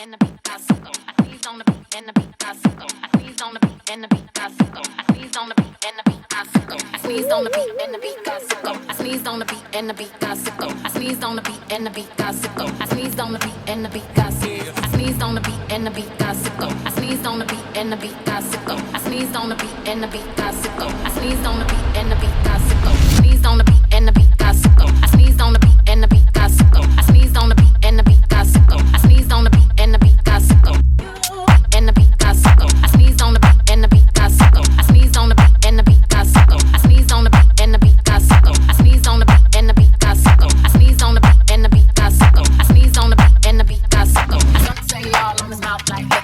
and the beat got to go. I sneeze on the beat and the beat got to go. I sneeze on the beat and the beat got to go. I sneeze on the beat and the beat got to go. I sneeze on the beat and the beat got to go. I sneeze on the beat and the beat got to go. I sneeze on the beat and the beat got to go. I sneeze on the beat and the beat got to go. I sneeze on the beat and the beat got to go. I sneeze on the beat and the beat got to go. I sneeze on the beat and the beat got to go. I sneeze on the beat and the beat got to go. Sneeze on the beat and the beat got to go. I sneeze on the beat and the beat got to go. I sneeze on the beat and the beat got to go. I sneeze on the beat and the beat got to go. And the beat got to go. I sneeze on the beat and the beat got to go. I sneeze on the beat and the beat got to go. I sneeze on the beat and the beat got to go. I sneeze on the beat and the beat got to go. I sneeze on the beat and the beat got to go. I sneeze on the beat and the beat got to go. Don't say all on his mouth like that.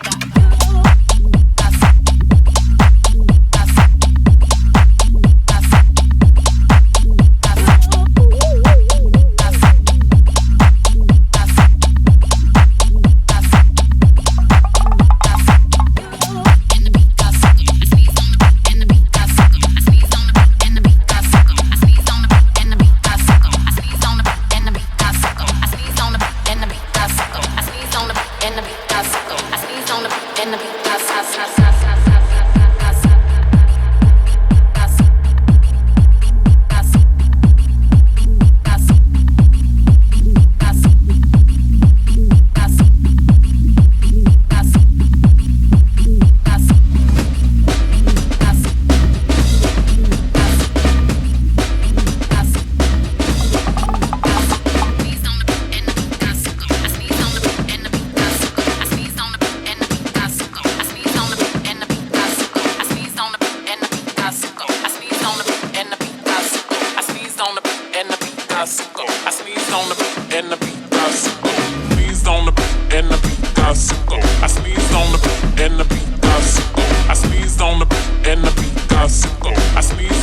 I sneezed on the beat and the beat got to go. I sneezed